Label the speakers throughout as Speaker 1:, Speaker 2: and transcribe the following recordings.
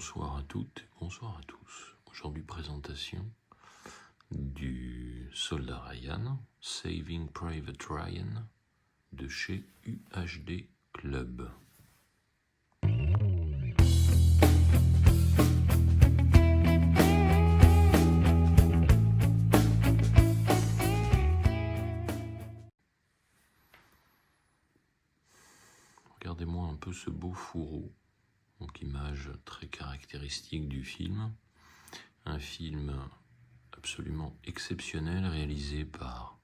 Speaker 1: Bonsoir à toutes, bonsoir à tous. Aujourd'hui, présentation du Soldat Ryan, Saving Private Ryan, de chez UHD Club. Regardez-moi un peu ce beau fourreau, donc image très caractéristique du film. Un film absolument exceptionnel réalisé par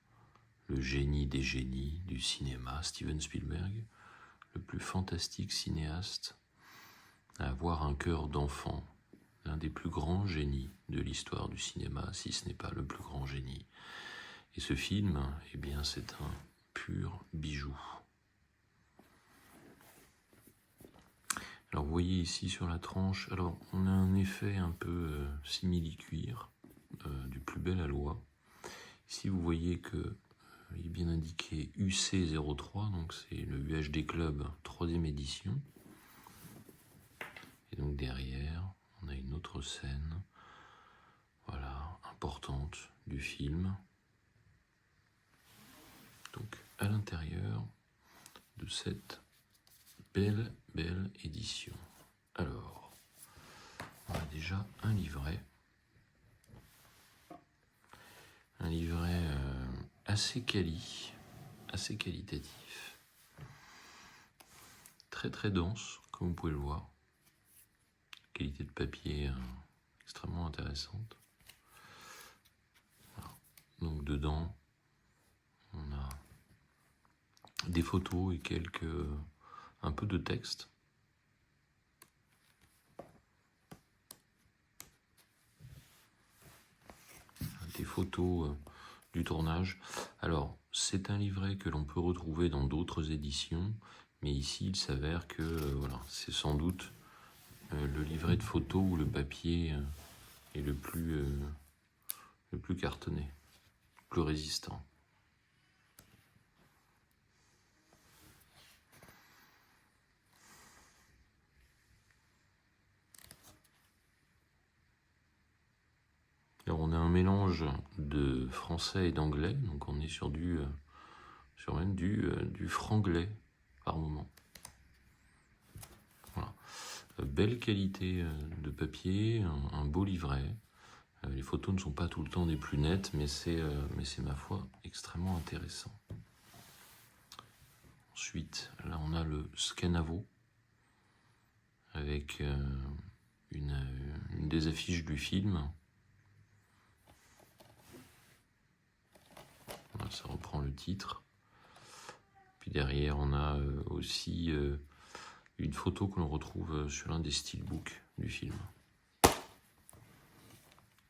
Speaker 1: le génie des génies du cinéma, Steven Spielberg, le plus fantastique cinéaste à avoir un cœur d'enfant, l'un des plus grands génies de l'histoire du cinéma, si ce n'est pas le plus grand génie. Et ce film, eh bien, c'est un pur bijou. Alors vous voyez ici sur la tranche, alors on a un effet un peu simili-cuir, du plus bel aloi. Ici vous voyez que il est bien indiqué UC03, donc c'est le UHD Club 3e édition. Et donc derrière, on a une autre scène, voilà, importante du film. Donc à l'intérieur de cette belle édition. Alors, on a déjà un livret assez qualitatif, très dense, comme vous pouvez le voir. Qualité de papier extrêmement intéressante. Voilà. Donc dedans, on a des photos et un peu de texte. Des photos du tournage. Alors, c'est un livret que l'on peut retrouver dans d'autres éditions, mais ici, il s'avère que voilà, c'est sans doute le livret de photos où le papier est le plus cartonné, le plus résistant. Alors on a un mélange de français et d'anglais, donc on est sur même du franglais par moment. Voilà. Belle qualité de papier, un beau livret. Les photos ne sont pas tout le temps des plus nettes, mais c'est ma foi extrêmement intéressant. Ensuite, là on a le Scanavo avec une des affiches du film. Voilà, ça reprend le titre. Puis derrière, on a aussi une photo que l'on retrouve sur l'un des steelbooks du film.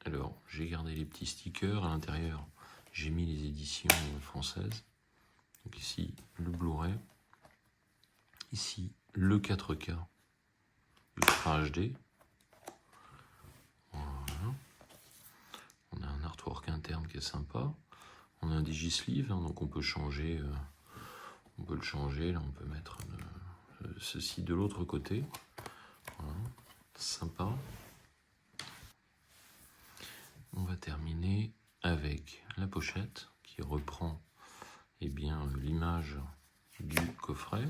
Speaker 1: Alors, j'ai gardé les petits stickers. À l'intérieur, j'ai mis les éditions françaises. Donc ici, le Blu-ray. Ici, le 4K Ultra HD. Voilà. On a un artwork interne qui est sympa. On a un digisleeve, hein, donc on peut changer. On peut le changer. Là, on peut mettre ceci de l'autre côté. Voilà. Sympa. On va terminer avec la pochette qui reprend l'image du coffret.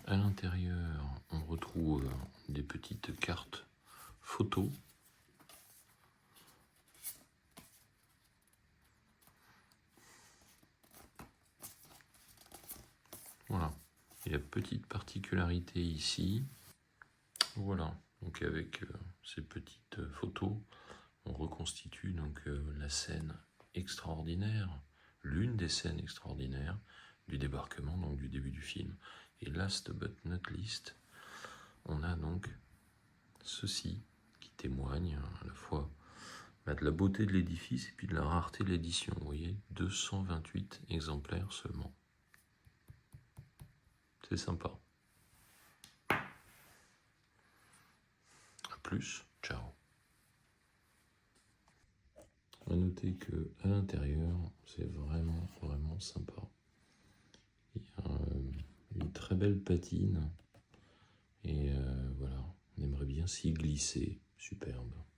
Speaker 1: À l'intérieur, on retrouve des petites cartes photos. Voilà. Et la petite particularité ici, voilà. Donc avec ces petites photos, on reconstitue donc la scène extraordinaire, l'une des scènes extraordinaires du débarquement, donc du début du film. Et last but not least, on a donc ceci qui témoigne à la fois de la beauté de l'édifice et puis de la rareté de l'édition. Vous voyez, 228 exemplaires seulement. C'est sympa. A plus, ciao. On va noter que à l'intérieur, c'est vraiment sympa. Il y a une très belle patine et voilà. ainsi glisser. Superbe.